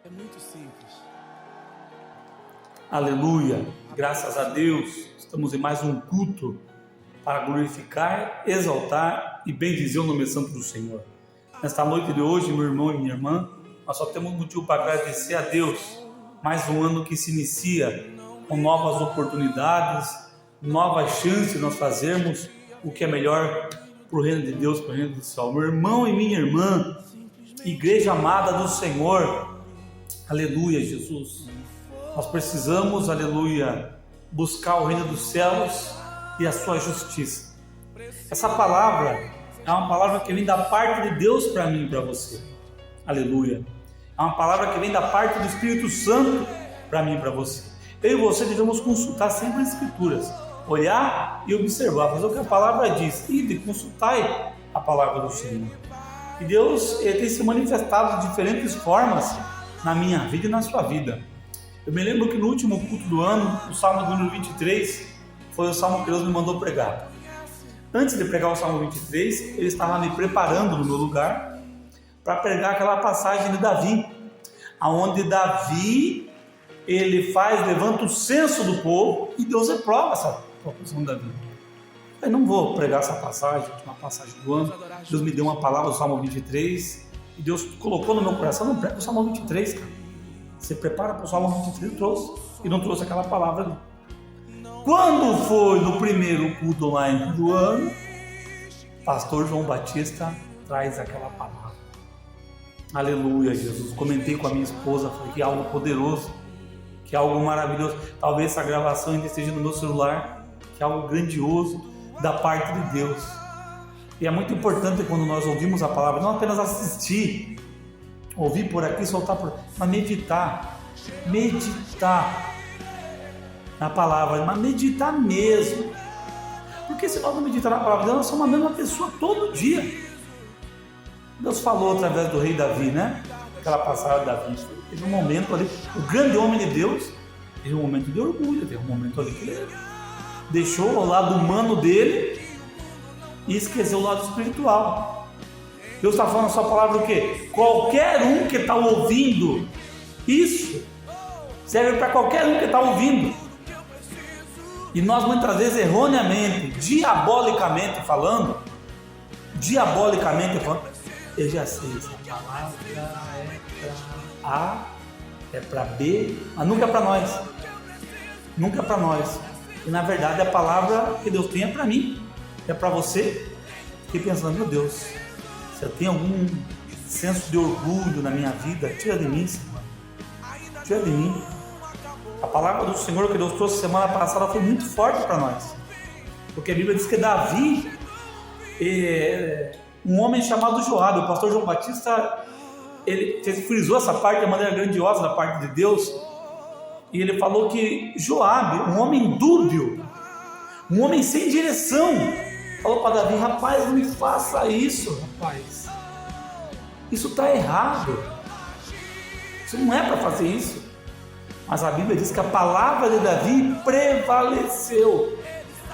É muito simples. Aleluia, graças a Deus, estamos em mais um culto para glorificar, exaltar e bendizer o nome santo do Senhor. Nesta noite de hoje, meu irmão e minha irmã, nós só temos motivo para agradecer a Deus. Mais um ano que se inicia com novas oportunidades, novas chances de nós fazermos o que é melhor para o reino de Deus, para o reino do céu. Meu irmão e minha irmã, igreja amada do Senhor, aleluia, Jesus. Nós precisamos, aleluia, buscar o reino dos céus e a sua justiça. Essa palavra é uma palavra que vem da parte de Deus para mim e para você. Aleluia. É uma palavra que vem da parte do Espírito Santo para mim e para você. Eu e você devemos consultar sempre as Escrituras, olhar e observar, fazer o que a palavra diz e consultar a palavra do Senhor. E Deus tem se manifestado de diferentes formas na minha vida e na sua vida. Eu me lembro que no último culto do ano, o Salmo número 23, foi o Salmo que Deus me mandou pregar. Antes de pregar o Salmo 23, ele estava me preparando no meu lugar para pregar aquela passagem de Davi, onde Davi, ele levanta o censo do povo e Deus reprova essa proposição de Davi. Eu não vou pregar essa passagem, uma passagem do ano. Deus me deu uma palavra do Salmo 23 e Deus colocou no meu coração, não prega o Salmo 23, cara. Você prepara para o Salmo 23, eu trouxe, e não trouxe aquela palavra ali. Quando foi no primeiro culto online do ano, pastor João Batista traz aquela palavra. Aleluia, Jesus. Comentei com a minha esposa, falei que é algo poderoso, que é algo maravilhoso. Talvez essa gravação ainda esteja no meu celular, que é algo grandioso da parte de Deus. E é muito importante quando nós ouvimos a palavra, não apenas assistir, ouvir por aqui, soltar por aqui, mas meditar na palavra, mas meditar mesmo. Porque se nós não meditar na palavra de Deus, nós somos a mesma pessoa todo dia. Deus falou através do rei Davi, né? Aquela passagem de Davi, teve um momento ali, o grande homem de Deus, teve um momento de orgulho, teve um momento ali que ele deixou o lado humano dele e esqueceu o lado espiritual. Deus está falando na sua palavra o quê? Qualquer um que está ouvindo isso serve para qualquer um que está ouvindo. E nós muitas vezes erroneamente, diabolicamente falando, eu já sei, essa palavra é para A, é para B, mas nunca é para nós. Nunca é para nós. E na verdade a palavra que Deus tem é para mim, é para você. Fiquei pensando, meu Deus, se eu tenho algum senso de orgulho na minha vida, tira de mim, Senhor. Tira de mim. A palavra do Senhor que Deus trouxe semana passada foi muito forte para nós. Porque a Bíblia diz que Davi, um homem chamado Joabe, o pastor João Batista, ele frisou essa parte de maneira grandiosa da parte de Deus. E ele falou que Joabe, um homem dúbio, um homem sem direção, falou para Davi, rapaz, não me faça isso, rapaz. Isso está errado. Isso não é para fazer isso. Mas a Bíblia diz que a palavra de Davi prevaleceu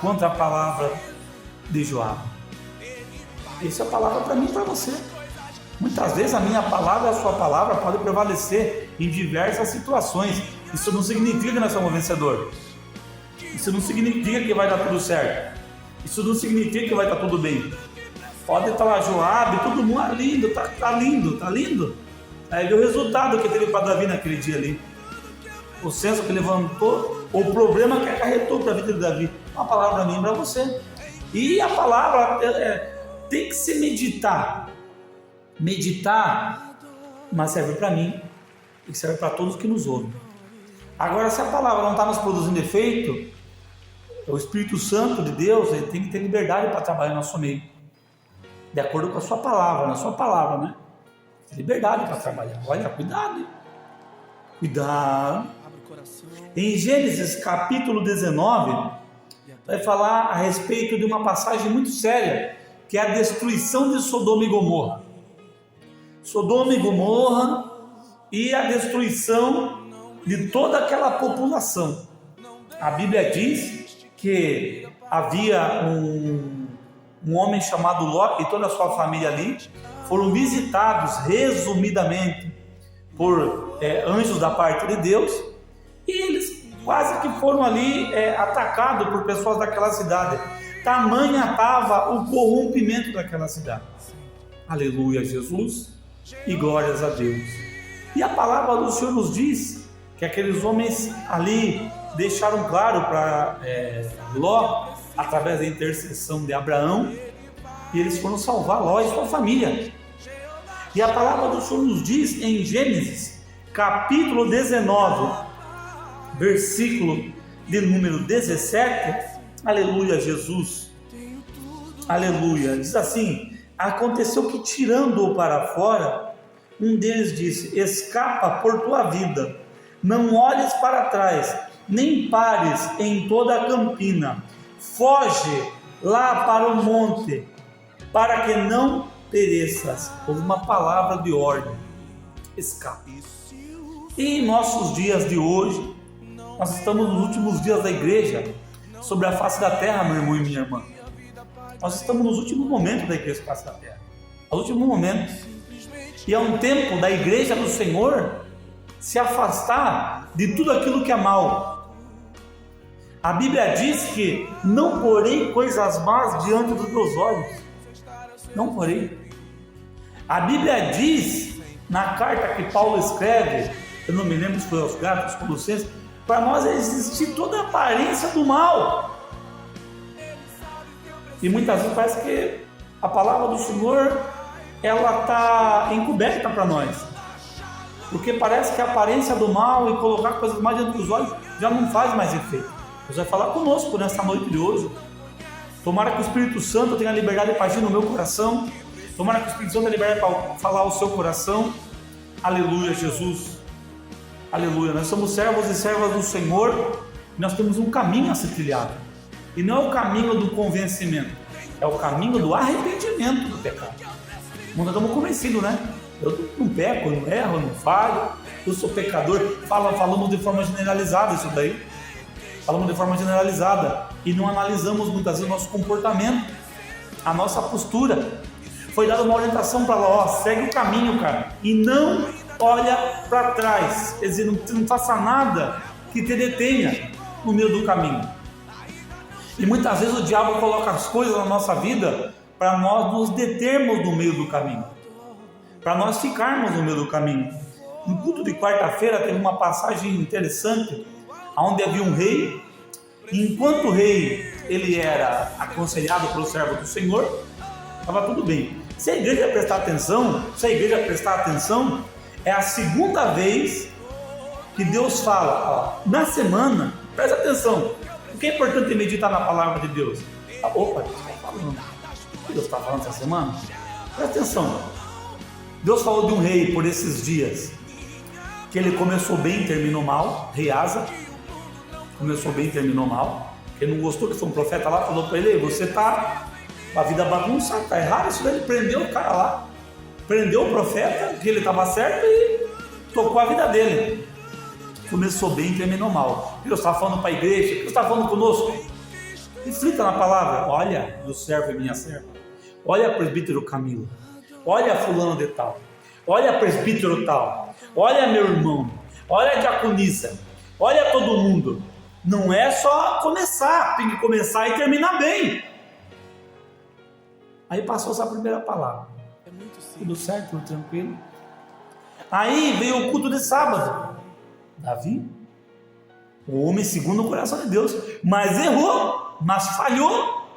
contra a palavra de Joabe. Isso é a palavra para mim e para você. Muitas vezes a minha palavra e a sua palavra podem prevalecer em diversas situações. Isso não significa que nós somos vencedores. Isso não significa que vai dar tudo certo. Isso não significa que vai estar tudo bem. Pode estar lá Joabe, todo mundo lindo, tá lindo. Aí viu o resultado que teve para Davi naquele dia ali. O senso que levantou, o problema que acarretou para a vida de Davi. Uma palavra para mim e para você. E a palavra tem que se meditar. Meditar, mas serve para mim e serve para todos que nos ouvem. Agora, se a palavra não está nos produzindo efeito, o Espírito Santo de Deus, ele tem que ter liberdade para trabalhar no nosso meio, de acordo com a sua palavra, na sua palavra, né? Liberdade para trabalhar. Olha, cuidado, hein? Cuidado. Em Gênesis capítulo 19, vai falar a respeito de uma passagem muito séria, que é a destruição de Sodoma e Gomorra. Sodoma e Gomorra e a destruição de toda aquela população. A Bíblia diz que havia um homem chamado Ló e toda a sua família ali foram visitados resumidamente por anjos da parte de Deus, e eles quase que foram ali atacados por pessoas daquela cidade. Tamanha estava o corrompimento daquela cidade. Aleluia, Jesus, e glórias a Deus. E a palavra do Senhor nos diz que aqueles homens ali deixaram claro para Ló, através da intercessão de Abraão, e eles foram salvar Ló e sua família. E a palavra do Senhor nos diz em Gênesis, capítulo 19, versículo de número 17, aleluia, Jesus, aleluia, diz assim: aconteceu que, tirando-o para fora, um deles disse: escapa por tua vida, não olhes para trás, nem pares em toda a campina, foge lá para o monte, para que não pereças. Houve uma palavra de ordem: escape. E em nossos dias de hoje, nós estamos nos últimos dias da igreja sobre a face da terra, meu irmão e minha irmã. Nós estamos nos últimos momentos da igreja sobre a face da terra, nos últimos momentos, e é um tempo da igreja do Senhor se afastar de tudo aquilo que é mal. A Bíblia diz que não porei coisas más diante dos meus olhos. Não porei. A Bíblia diz na carta que Paulo escreve, eu não me lembro se foi aos Gálatas, Colossenses, para nós existir toda a aparência do mal. E muitas vezes parece que a palavra do Senhor ela está encoberta para nós, porque parece que a aparência do mal e colocar coisas mais diante dos olhos já não faz mais efeito. Deus vai falar conosco nessa noite de hoje. Tomara que o Espírito Santo tenha liberdade para agir no meu coração. Tomara que o Espírito Santo tenha liberdade para falar ao seu coração. Aleluia, Jesus. Aleluia. Nós somos servos e servas do Senhor. E nós temos um caminho a ser trilhado. E não é o caminho do convencimento, é o caminho do arrependimento do pecado. Nós estamos convencidos, né? Eu não peco, não erro, não falho, eu sou pecador. Falamos de forma generalizada isso daí. Falamos de forma generalizada e não analisamos muitas vezes o nosso comportamento, a nossa postura. Foi dada uma orientação para lá: segue o caminho, cara, e não olha para trás. Quer dizer, não faça nada que te detenha no meio do caminho. E muitas vezes o diabo coloca as coisas na nossa vida para nós nos determos no meio do caminho, para nós ficarmos no meio do caminho. No culto de quarta-feira teve uma passagem interessante, onde havia um rei, e enquanto o rei ele era aconselhado pelo servo do Senhor, estava tudo bem. Se a igreja prestar atenção, é a segunda vez que Deus fala, na semana, presta atenção, porque é importante meditar na palavra de Deus. Opa, Deus está falando. O que Deus está falando essa semana? Presta atenção. Deus falou de um rei por esses dias, que ele começou bem e terminou mal. Rei Asa começou bem e terminou mal. Ele não gostou que foi um profeta lá, falou para ele: você está com a vida bagunçada, está errado isso daí. Ele prendeu o cara lá, prendeu o profeta, que ele estava certo, e tocou a vida dele. Começou bem e terminou mal. Deus está falando para a igreja, Deus está falando conosco. Reflita na palavra. Olha, meu servo e minha serva. Olha, presbítero Camilo. Olha, fulano de tal. Olha, presbítero tal. Olha, meu irmão. Olha, a diaconisa. Olha, todo mundo. Não é só começar, tem que começar e terminar bem. Aí passou essa primeira palavra. Tudo certo, tudo tranquilo. Aí veio o culto de sábado. Davi, o homem segundo o coração de Deus, mas errou, mas falhou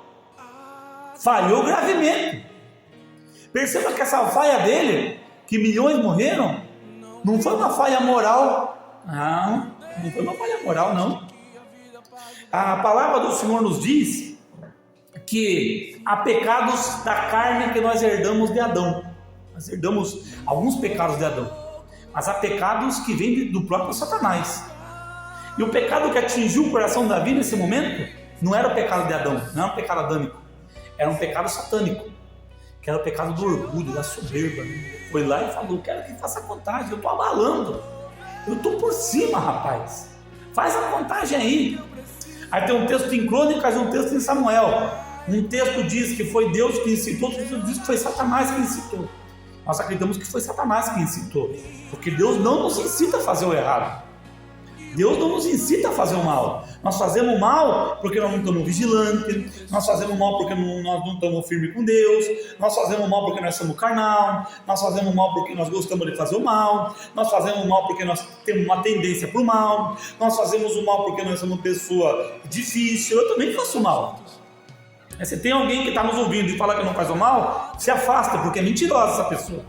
gravemente. Perceba que essa falha dele, que milhões morreram, não foi uma falha moral. Não foi uma falha moral, não. A palavra do Senhor nos diz que há pecados da carne que nós herdamos de Adão. Nós herdamos alguns pecados de Adão, mas há pecados que vêm do próprio Satanás. E o pecado que atingiu o coração de Davi nesse momento não era o pecado de Adão, não era um pecado adâmico, era um pecado satânico, que era o pecado do orgulho, da soberba. Foi lá e falou: quero que faça a contagem, eu estou abalando, eu estou por cima, rapaz, faz a contagem aí. Aí tem um texto em Crônicas e um texto em Samuel. Um texto diz que foi Deus que incitou, outro texto diz que foi Satanás que incitou. Nós acreditamos que foi Satanás quem incitou, porque Deus não nos incita a fazer o errado. Deus não nos incita a fazer o mal. Nós fazemos mal porque nós não estamos vigilantes, nós fazemos mal porque nós não estamos firmes com Deus, nós fazemos mal porque nós somos carnal, nós fazemos mal porque nós gostamos de fazer o mal, nós fazemos mal porque nós temos uma tendência para o mal, nós fazemos o mal porque nós somos uma pessoa difícil. Eu também faço mal. Se tem alguém que está nos ouvindo e fala que não faz o mal, se afasta, porque é mentirosa essa pessoa.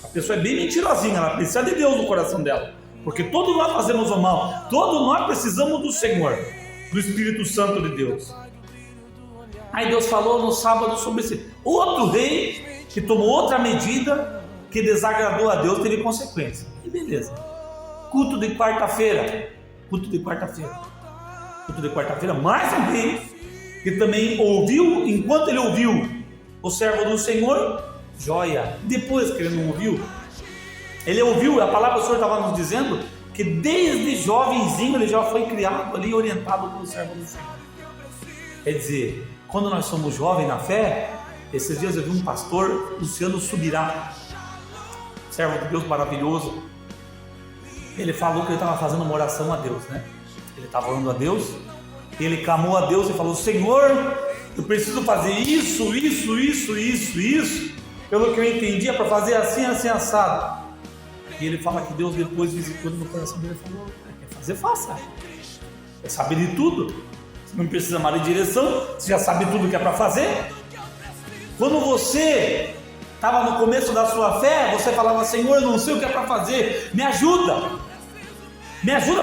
A pessoa é bem mentirosinha, ela precisa de Deus no coração dela. Porque todos nós fazemos o mal, todos nós precisamos do Senhor, do Espírito Santo de Deus. Aí Deus falou no sábado sobre esse outro rei que tomou outra medida que desagradou a Deus, teve consequência. E beleza. Culto de quarta-feira, mais um rei que também ouviu, enquanto ele ouviu o servo do Senhor, joia. Depois que ele não ouviu, ele ouviu, a palavra do Senhor estava nos dizendo que desde jovenzinho ele já foi criado ali, orientado pelo servo do Senhor. Quer dizer, quando nós somos jovens na fé, esses dias eu vi um pastor, Luciano Subirá, servo de Deus maravilhoso. Ele falou que ele estava fazendo uma oração a Deus, né? Ele estava orando a Deus, e ele clamou a Deus e falou: Senhor, eu preciso fazer isso, pelo que eu entendi, é para fazer assim, assado. E ele fala que Deus depois visitou no coração dele e falou: quer fazer, faça. Você sabe de tudo, você não precisa mais de direção, você já sabe tudo que é para fazer. Quando você estava no começo da sua fé, você falava: Senhor, eu não sei o que é para fazer, me ajuda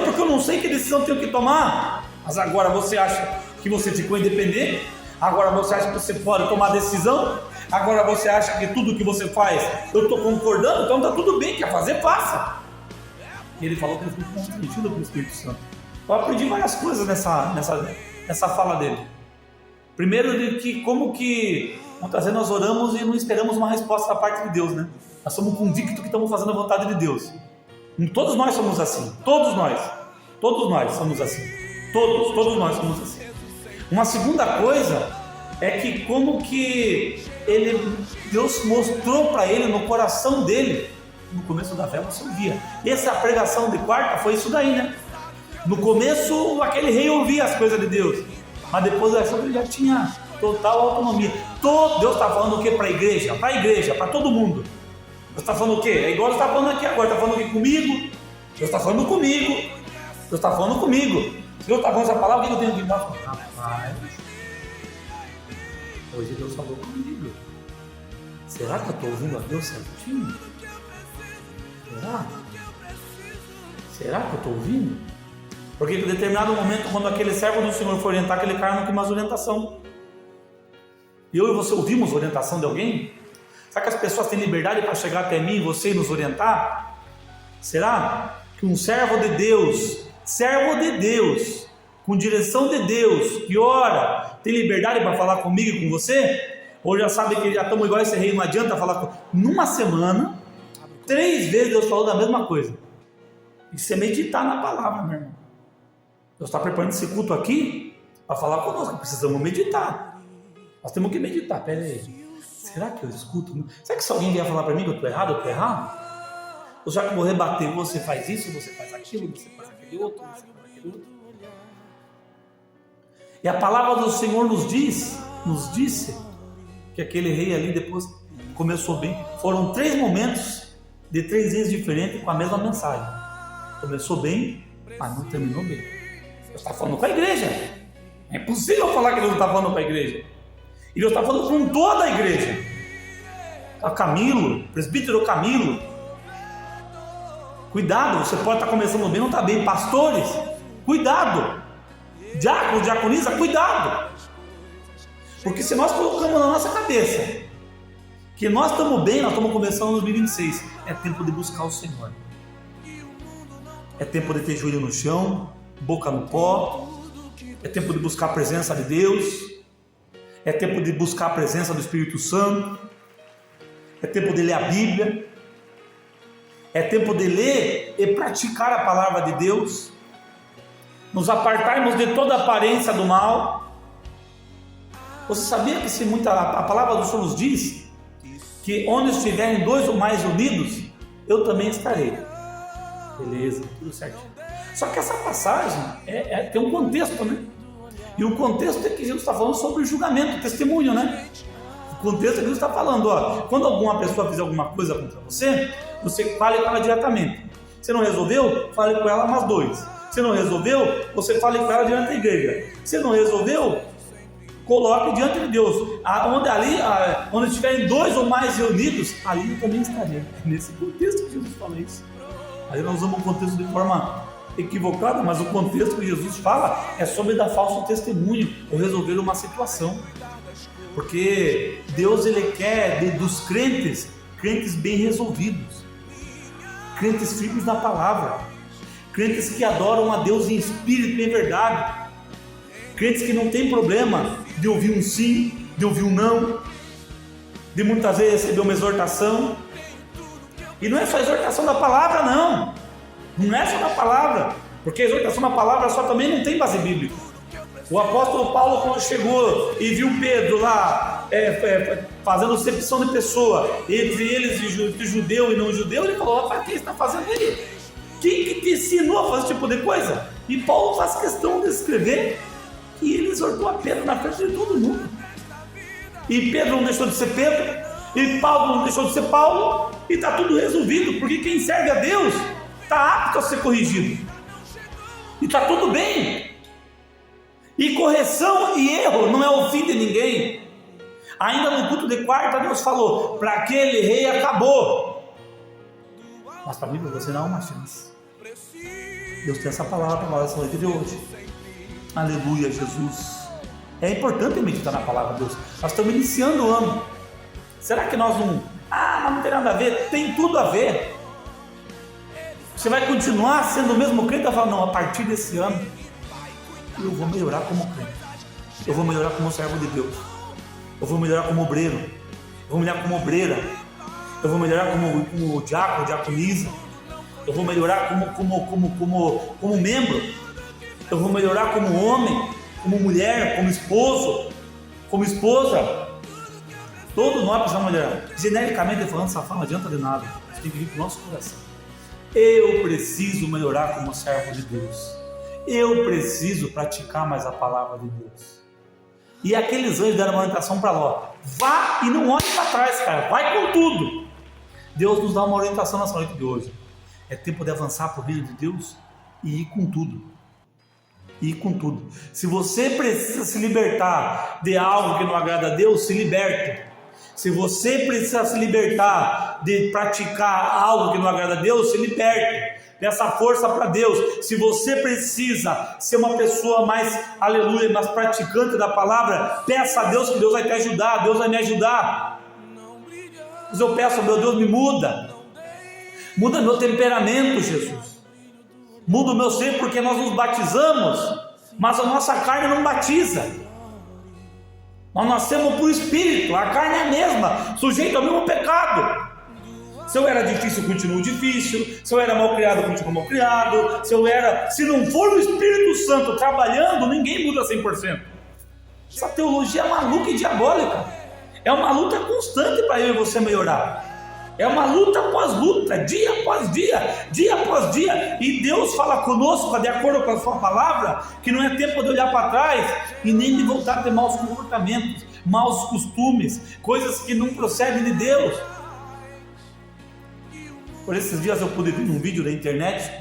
porque eu não sei que decisão eu tenho que tomar. Mas agora você acha que você ficou independente, agora você acha que você pode tomar decisão, agora você acha que tudo que você faz eu estou concordando, então está tudo bem, quer fazer, faça. E ele falou que ele ficou constrangido pelo Espírito Santo. Eu aprendi várias coisas nessa fala dele. Primeiro, de que como que muitas vezes nós oramos e não esperamos uma resposta da parte de Deus, né? Nós somos convictos que estamos fazendo a vontade de Deus. Todos nós somos assim, todos nós somos assim. Todos nós somos assim. Uma segunda coisa é que como que Deus mostrou para ele no coração dele, no começo da fé você ouvia. Essa pregação de quarta foi isso daí, né? No começo aquele rei ouvia as coisas de Deus, mas depois ele já tinha total autonomia. Deus está falando o que para a igreja? Para a igreja, para todo mundo. Deus está falando o quê? É igual Deus está falando aqui agora, está falando aqui comigo. Deus está falando comigo. Se Deus está falando essa palavra, o que eu tenho que dar? Rapaz, hoje Deus falou comigo. Será que eu estou ouvindo a Deus certinho? Será que eu estou ouvindo? Porque em determinado momento, quando aquele servo do Senhor foi orientar aquele cara, não tem mais orientação. E eu e você ouvimos orientação de alguém? Será que as pessoas têm liberdade para chegar até mim e você e nos orientar? Será que um servo de Deus, com direção de Deus, que ora, tem liberdade para falar comigo e com você? Ou já sabe que já estamos igual esse rei, não adianta falar numa semana, 3 vezes Deus falou da mesma coisa. Isso é meditar na palavra, meu irmão. Deus está preparando esse culto aqui para falar conosco, precisamos meditar. Nós temos que meditar. Pera aí, será que eu escuto? Será que se alguém vier falar para mim que eu estou errado, Ou já que eu vou rebater, você faz isso, você faz aquilo, você faz aquele outro, E a palavra do Senhor nos disse que aquele rei ali depois começou bem. Foram 3 momentos de 3 vezes diferentes com a mesma mensagem. Começou bem, mas não terminou bem. Deus está falando com a igreja. É impossível falar que Deus não está falando com a igreja. E Deus está falando com toda a igreja. Camilo, presbítero Camilo, cuidado, você pode estar começando bem, não está bem. Pastores, cuidado. Diácono, diaconisa, cuidado. Porque se nós colocamos na nossa cabeça que nós estamos bem, nós estamos começando 2026, é tempo de buscar o Senhor. É tempo de ter joelho no chão, boca no pó. É tempo de buscar a presença de Deus. É tempo de buscar a presença do Espírito Santo. É tempo de ler a Bíblia. É tempo de ler e praticar a palavra de Deus. Nos apartarmos de toda aparência do mal. Você sabia que a palavra do Senhor nos diz que onde estiverem dois ou mais unidos, eu também estarei. Beleza, tudo certinho. Só que essa passagem tem um contexto, né? E o contexto é que Jesus está falando sobre o julgamento, testemunho, né? O contexto é que Jesus está falando, ó, quando alguma pessoa fizer alguma coisa contra você, você fale com ela diretamente. Você não resolveu? Fale com ela mais dois. Você não resolveu? Você fale com ela diante da igreja. Você não resolveu? Coloque diante de Deus. Onde estiverem dois ou mais reunidos, ali eu também estaria. É nesse contexto que Jesus fala isso. Aí nós usamos o contexto de forma equivocada, mas o contexto que Jesus fala é sobre dar falso testemunho ou resolver uma situação. Porque Deus, Ele quer dos crentes bem resolvidos, crentes firmes na palavra, crentes que adoram a Deus em espírito e em verdade, crentes que não tem problema de ouvir um sim, de ouvir um não, de muitas vezes receber uma exortação. E não é só a exortação da palavra, não é só da palavra, porque a exortação da palavra só também não tem base bíblica. O apóstolo Paulo, quando chegou e viu Pedro lá fazendo acepção de pessoa entre eles, entre judeu e não judeu, ele falou: rapaz, o que você está fazendo aí? Quem que te ensinou a fazer esse tipo de coisa? E Paulo faz questão de escrever que ele exortou a Pedro na frente de todo mundo. E Pedro não deixou de ser Pedro, e Paulo não deixou de ser Paulo, e está tudo resolvido, porque quem serve a Deus está apto a ser corrigido, e está tudo bem. E correção e erro não é o fim de ninguém. Ainda no culto de quarta, Deus falou: para aquele rei acabou, mas para mim, para você, não há uma chance. Deus tem essa palavra para nós noite de hoje. Aleluia, Jesus. É importante meditar na palavra de Deus. Nós estamos iniciando o ano. Será que nós não... mas não tem nada a ver? Tem tudo a ver. Você vai continuar sendo o mesmo crente? Vai falar: não, a partir desse ano eu vou melhorar como crente, eu vou melhorar como servo de Deus, eu vou melhorar como obreiro, eu vou melhorar como obreira, eu vou melhorar como diácono, diaconisa, eu vou melhorar como membro, eu vou melhorar como homem, como mulher, como esposo, como esposa. Todos nós precisamos melhorar. Genericamente falando, essa fala não adianta de nada. Isso tem que vir para o nosso coração. Eu preciso melhorar como servo de Deus. Eu preciso praticar mais a palavra de Deus. E aqueles anjos deram uma orientação para Ló: vá e não olhe para trás, cara, vai com tudo. Deus nos dá uma orientação nessa noite de hoje. É tempo de avançar para o reino de Deus e ir com tudo. Ir com tudo. Se você precisa se libertar de algo que não agrada a Deus, se liberte. Se você precisa se libertar de praticar algo que não agrada a Deus, se liberte. Peça força para Deus. Se você precisa ser uma pessoa mais, aleluia, mais praticante da palavra, peça a Deus que Deus vai te ajudar, Deus vai me ajudar. Mas eu peço: meu Deus, me muda meu temperamento, Jesus, muda o meu ser, porque nós nos batizamos, mas a nossa carne não batiza. Nós nascemos por Espírito, a carne é a mesma, sujeito ao mesmo pecado. Se eu era difícil, eu continuo difícil. Se eu era mal criado, eu continuo mal criado. Se não for o Espírito Santo trabalhando, ninguém muda 100%. Essa teologia é maluca e diabólica. É uma luta constante para eu e você melhorar. É uma luta após luta, dia após dia, dia após dia. E Deus fala conosco, de acordo com a sua palavra, que não é tempo de olhar para trás e nem de voltar a ter maus comportamentos, maus costumes, coisas que não procedem de Deus. Por esses dias eu pude ver num vídeo da internet,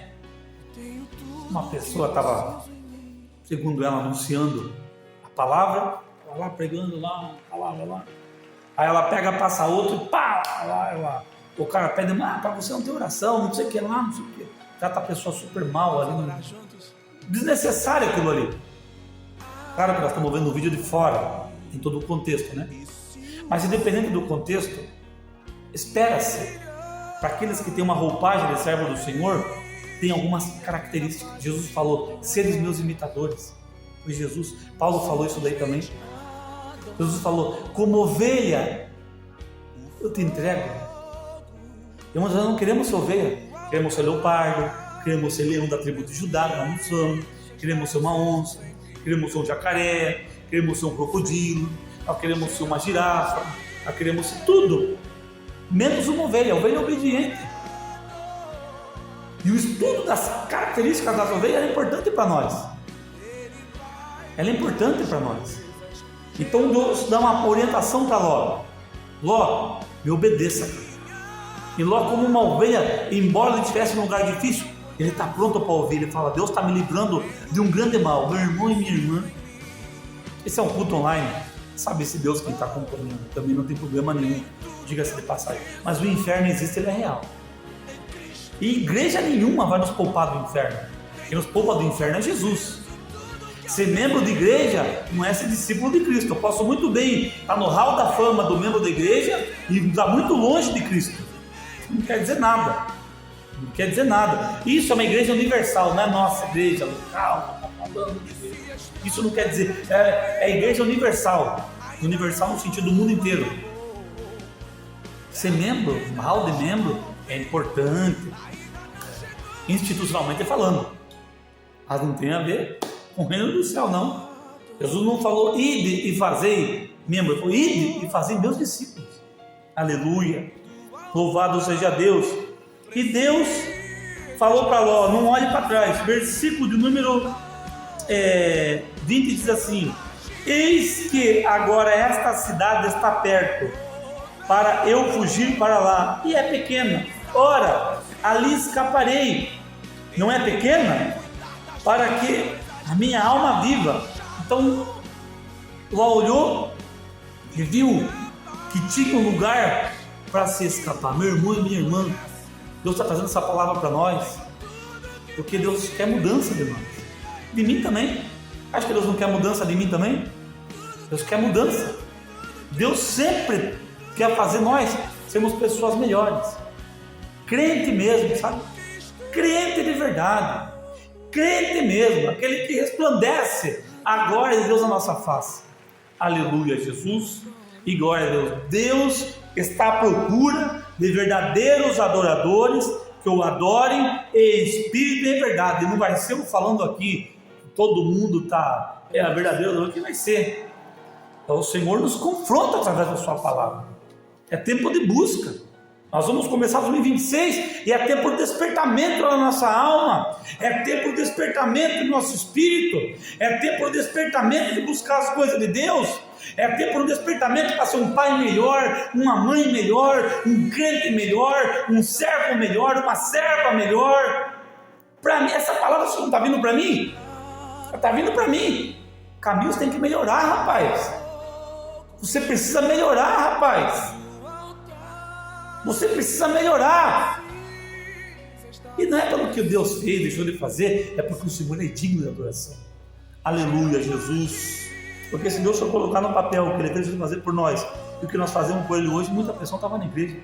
uma pessoa estava, segundo ela, anunciando a palavra, estava lá pregando lá, a palavra lá. Aí ela pega, passa outro e pá, o cara pede: para você não ter oração, não sei o que lá, não sei o que. Trata a pessoa super mal ali, desnecessário aquilo ali. Claro que nós estamos vendo o vídeo de fora, em todo o contexto, né? Mas independente do contexto, espera-se. Para aqueles que têm uma roupagem de servo do Senhor, tem algumas características. Jesus falou: seres meus imitadores. Foi Jesus. Paulo falou isso daí também. Jesus falou: como ovelha eu te entrego. Nós não queremos ser ovelha, queremos ser leopardo, queremos ser leão da tribo de Judá, nós não somos. Queremos ser uma onça, queremos ser um jacaré, queremos ser um crocodilo, nós queremos ser uma girafa, nós queremos ser tudo. menos uma ovelha. A ovelha é obediente. E o estudo das características das ovelhas é importante para nós. Ela é importante para nós. Então Deus dá uma orientação para Ló. Ló, me obedeça. E Ló, como uma ovelha, embora ele estivesse num lugar difícil, ele está pronto para ouvir. Ele fala: Deus está me livrando de um grande mal, meu irmão e minha irmã. Esse é um culto online. Sabe esse Deus que está acompanhando, também não tem problema nenhum, diga-se de passagem. Mas o inferno existe, ele é real. E igreja nenhuma vai nos poupar do inferno. Quem nos poupa do inferno é Jesus. Ser membro de igreja não é ser discípulo de Cristo. Eu posso muito bem estar no hall da fama do membro da igreja e estar muito longe de Cristo. Não quer dizer nada. Não quer dizer nada. Isso é uma igreja universal, não é nossa igreja local. Isso não quer dizer. É a igreja universal. Universal no sentido do mundo inteiro. Ser membro, um hall de membro, é importante, institucionalmente falando, mas não tem a ver com o reino do céu, não. Jesus não falou ide e fazei membro, ele falou ide e fazei meus discípulos. Aleluia, louvado seja Deus. E Deus falou para Ló: não olhe para trás. Versículo de número 20 diz assim: eis que agora esta cidade está perto, para eu fugir para lá, e é pequena. Ora, ali escaparei. Não é pequena? Para que a minha alma viva. Então, Ló olhou e viu que tinha um lugar para se escapar. Meu irmão e minha irmã, Deus está trazendo essa palavra para nós, porque Deus quer mudança de nós. De mim também. Acho que Deus não quer mudança de mim também? Deus quer mudança. Deus sempre quer fazer nós sermos pessoas melhores. Crente mesmo, sabe? Crente de verdade. Crente mesmo, aquele que resplandece a glória de Deus na nossa face. Aleluia, Jesus. E glória a Deus. Deus está à procura de verdadeiros adoradores que o adorem em espírito e em verdade. E não vai ser eu falando aqui que todo mundo é a verdadeira adorador, que vai ser. Então o Senhor nos confronta através da sua palavra. É tempo de busca. Nós vamos começar 2026 e é tempo de despertamento na nossa alma, é tempo de despertamento do nosso espírito, é tempo de despertamento de buscar as coisas de Deus, é tempo de despertamento para ser um pai melhor, uma mãe melhor, um crente melhor, um servo melhor, uma serva melhor. Para mim, essa palavra não está vindo para mim? Está vindo para mim. Caminhos tem que melhorar, rapaz. Você precisa melhorar, rapaz. Você precisa melhorar. E não é pelo que Deus fez, deixou de fazer, é porque o Senhor é digno de adoração. Aleluia, Jesus. Porque se Deus for colocar no papel o que Ele fez de fazer por nós e o que nós fazemos por Ele hoje, muita pessoa estava na igreja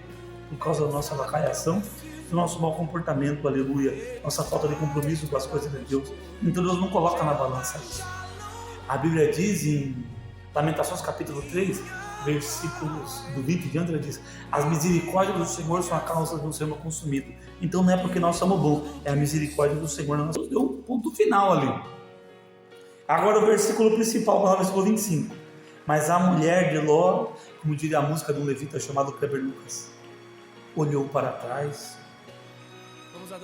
por causa da nossa lacaiação, do nosso mau comportamento, aleluia, nossa falta de compromisso com as coisas de Deus. Então Deus não coloca na balança isso. A Bíblia diz em Lamentações capítulo 3, versículos do 20 em diante, ela diz: as misericórdias do Senhor são a causa do sermos consumidos. Então não é porque nós somos bons, é a misericórdia do Senhor. Nós deu um ponto final ali. Agora o versículo principal, o versículo 25. Mas a mulher de Ló, como diria a música de um levita chamado Kleber Lucas, olhou para trás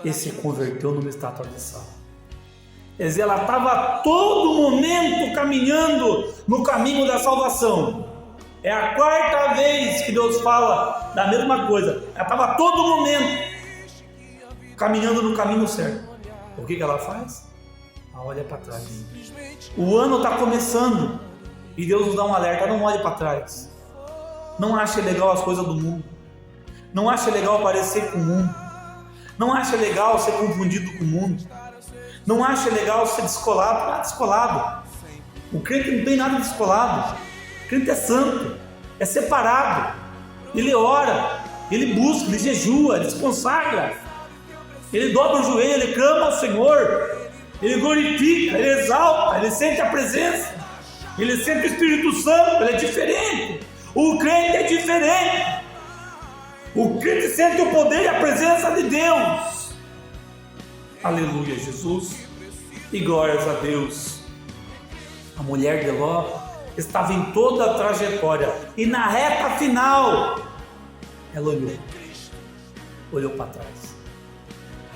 e se converteu numa estátua de sal. Quer dizer, ela estava a todo momento caminhando no caminho da salvação. É a quarta vez que Deus fala da mesma coisa. Ela estava a todo momento caminhando no caminho certo. O que ela faz? Ela olha para trás. O ano está começando e Deus nos dá um alerta: não olhe para trás. Não ache legal as coisas do mundo. Não ache legal parecer com o mundo. Não ache legal ser confundido com o mundo. Não ache legal ser descolado. Não é descolado. O crente não tem nada de descolado. O crente é santo, é separado. Ele ora, ele busca, ele jejua, ele se consagra. Ele dobra o joelho, ele clama ao Senhor. Ele glorifica, ele exalta, ele sente a presença. Ele sente o Espírito Santo, ele é diferente. O crente é diferente. O crente sente o poder e a presença de Deus. Aleluia, Jesus. E glórias a Deus. A mulher de Ló estava em toda a trajetória e na reta final Ela olhou para trás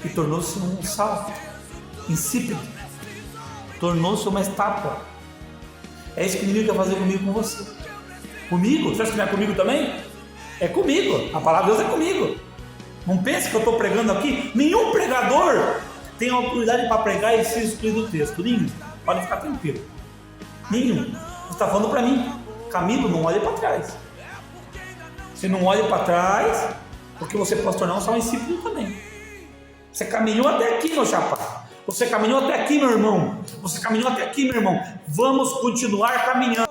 e tornou-se um sal insípido, tornou-se uma estátua. É isso que o inimigo quer fazer comigo e com você. Comigo? Você acha que não é comigo também? É comigo, a palavra de Deus é comigo. Não pense que eu estou pregando aqui. Nenhum pregador tem autoridade para pregar e se excluir do texto. Nenhum. Pode ficar tranquilo. Nenhum. Você está falando para mim, Camilo, não olhe para trás. Você não olha para trás, porque você pode tornar um sal insípido também. Você caminhou até aqui, meu chapa. Você caminhou até aqui, meu irmão. Você caminhou até aqui, meu irmão. Vamos continuar caminhando.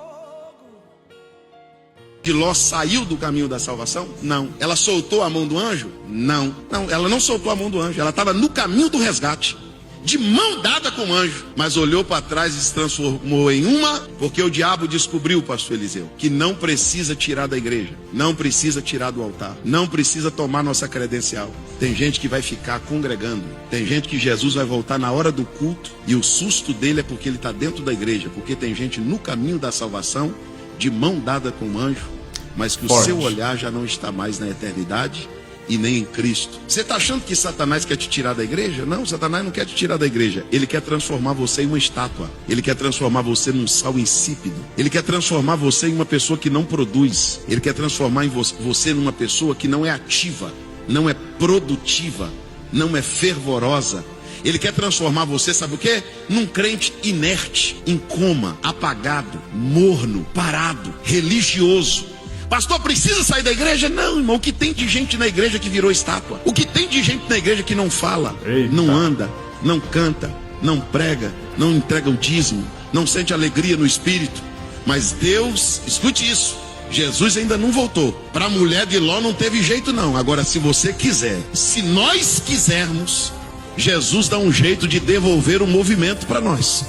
Que Ló saiu do caminho da salvação? Não. Ela soltou a mão do anjo? Não. Não, ela não soltou a mão do anjo. Ela estava no caminho do resgate, de mão dada com o anjo, mas olhou para trás e se transformou em uma, porque o diabo descobriu, pastor Eliseu, que não precisa tirar da igreja, não precisa tirar do altar, não precisa tomar nossa credencial. Tem gente que vai ficar congregando, tem gente que Jesus vai voltar na hora do culto e o susto dele é porque ele está dentro da igreja, porque tem gente no caminho da salvação, de mão dada com o anjo, mas que o seu olhar já não está mais na eternidade e nem em Cristo. Você está achando que Satanás quer te tirar da igreja? Não, Satanás não quer te tirar da igreja. Ele quer transformar você em uma estátua. Ele quer transformar você num sal insípido. Ele quer transformar você em uma pessoa que não produz. Ele quer transformar você numa pessoa que não é ativa, não é produtiva, não é fervorosa. Ele quer transformar você, sabe o quê? Num crente inerte, em coma, apagado, morno, parado, religioso. Pastor, precisa sair da igreja? Não, irmão, o que tem de gente na igreja que virou estátua? O que tem de gente na igreja que não fala, não anda, não canta, não prega, não entrega o dízimo, não sente alegria no espírito? Mas Deus, escute isso, Jesus ainda não voltou. Para a mulher de Ló não teve jeito não. Agora, se você quiser, se nós quisermos, Jesus dá um jeito de devolver o movimento para nós.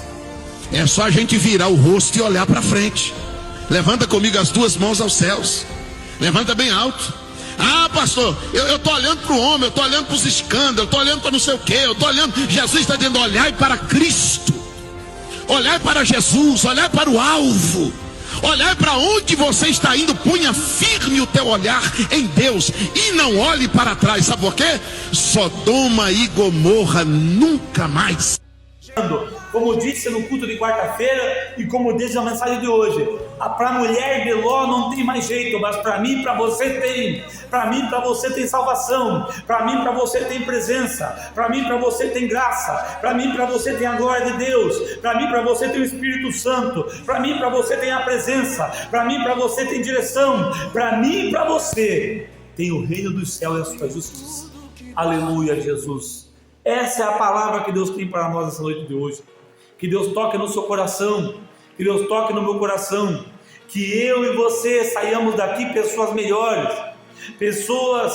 É só a gente virar o rosto e olhar para frente. Levanta comigo as duas mãos aos céus. Levanta bem alto. Ah, pastor, eu estou olhando para o homem, eu estou olhando para os escândalos, eu estou olhando para não sei o que, eu estou olhando. Jesus está dizendo: olhai para Cristo, olhai para Jesus, olhai para o alvo, olhai para onde você está indo. Punha firme o teu olhar em Deus e não olhe para trás. Sabe por quê? Sodoma e Gomorra nunca mais. Como disse no culto de quarta-feira e como disse na mensagem de hoje, para a mulher de Ló não tem mais jeito, mas para mim e para você tem. Para mim e para você tem salvação, para mim e para você tem presença, para mim e para você tem graça, para mim e para você tem a glória de Deus, para mim e para você tem o Espírito Santo, para mim e para você tem a presença, para mim e para você tem direção, para mim e para você tem o reino dos céus e a sua justiça. Aleluia, Jesus. Essa é a palavra que Deus tem para nós essa noite de hoje. Que Deus toque no seu coração, que Deus toque no meu coração, que eu e você saiamos daqui pessoas melhores, pessoas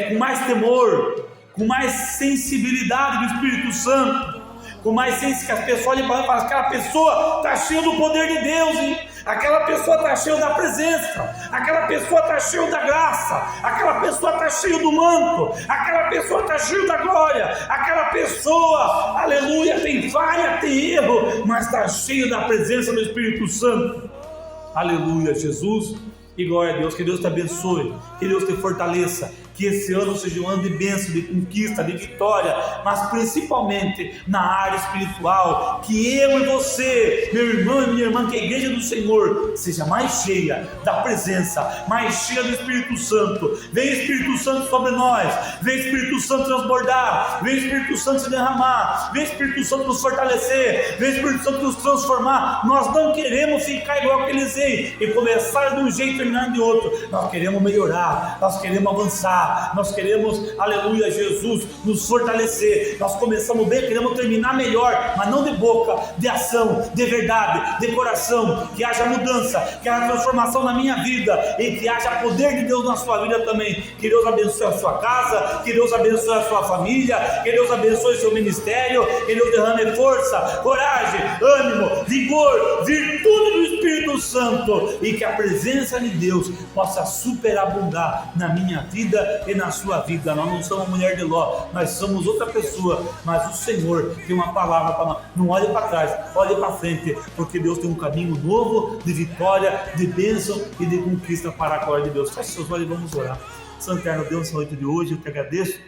com mais temor, com mais sensibilidade do Espírito Santo, com mais sensibilidade, que as pessoas olhem para falar: aquela pessoa está cheia do poder de Deus, hein? Aquela pessoa está cheia da presença, aquela pessoa está cheia da graça, aquela pessoa está cheia do manto, aquela pessoa está cheia da glória, aquela pessoa, aleluia, tem falha, tem erro, mas está cheia da presença do Espírito Santo. Aleluia, Jesus, e glória a Deus. Que Deus te abençoe, que Deus te fortaleça, que esse ano seja um ano de bênção, de conquista, de vitória, mas principalmente na área espiritual. Que eu e você, meu irmão e minha irmã, que a igreja do Senhor seja mais cheia da presença, mais cheia do Espírito Santo. Vem Espírito Santo sobre nós, vem Espírito Santo transbordar, vem Espírito Santo se derramar, vem Espírito Santo nos fortalecer, vem Espírito Santo nos transformar. Nós não queremos ficar igual que Eliseu e começar de um jeito e terminar de outro. Nós queremos melhorar, nós queremos avançar, nós queremos, aleluia, Jesus, nos fortalecer. Nós começamos bem, queremos terminar melhor, mas não de boca, de ação, de verdade, de coração. Que haja mudança, que haja transformação na minha vida e que haja poder de Deus na sua vida também. Que Deus abençoe a sua casa, que Deus abençoe a sua família, que Deus abençoe o seu ministério, que Deus derrame força, coragem, ânimo, vigor, virtude do Espírito Santo, e que a presença de Deus possa superabundar na minha vida e na sua vida. Nós não somos a mulher de Ló, nós somos outra pessoa, mas o Senhor tem uma palavra para nós. Não olhe para trás, olhe para frente, porque Deus tem um caminho novo de vitória, de bênção e de conquista para a glória de Deus. Feche seus olhos e vamos orar. Santo Eterno Deus, nessa noite de hoje, eu te agradeço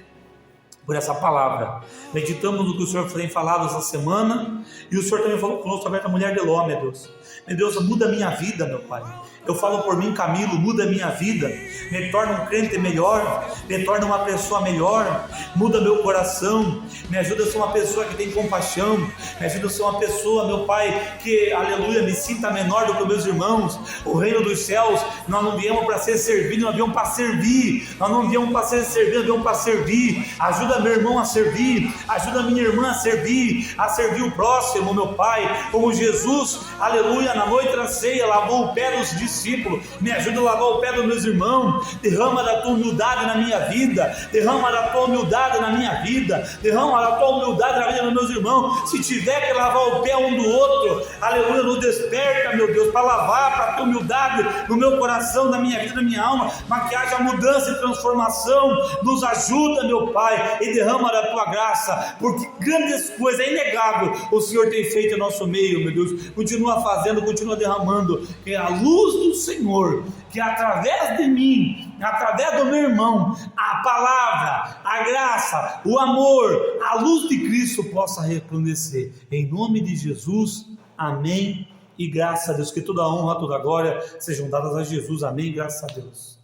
por essa palavra. Meditamos no que o Senhor tem falado essa semana, e o Senhor também falou conosco através da mulher de Ló, meu Deus. Meu Deus, muda a minha vida, meu Pai. Eu falo por mim, Camilo, muda a minha vida, me torna um crente melhor, me torna uma pessoa melhor, muda meu coração, me ajuda a ser uma pessoa que tem compaixão, me ajuda a ser uma pessoa, meu Pai, que, aleluia, me sinta menor do que os meus irmãos. O reino dos céus, nós não viemos para ser servido, nós viemos para servir, nós não viemos para ser servido, nós viemos para servir. Ajuda meu irmão a servir, ajuda minha irmã a servir o próximo, meu Pai, como Jesus, aleluia, na noite da ceia, lavou o pé dos discípulos, me ajuda a lavar o pé dos meus irmãos. Derrama da tua humildade na minha vida, derrama da tua humildade na minha vida, derrama da tua humildade na vida dos meus irmãos. Se tiver que lavar o pé um do outro, aleluia, nos desperta, meu Deus, para lavar, para ter humildade no meu coração, na minha vida, na minha alma, para que haja mudança e transformação. Nos ajuda, meu Pai, e derrama da tua graça, porque grandes coisas, é inegável, o Senhor tem feito em nosso meio, meu Deus. Continua fazendo, continua derramando, que a luz do Senhor, que através de mim, através do meu irmão, a palavra, a graça, o amor, a luz de Cristo possa resplandecer. Em nome de Jesus, amém. E graças a Deus, que toda a honra, toda a glória sejam dadas a Jesus, amém, graças a Deus.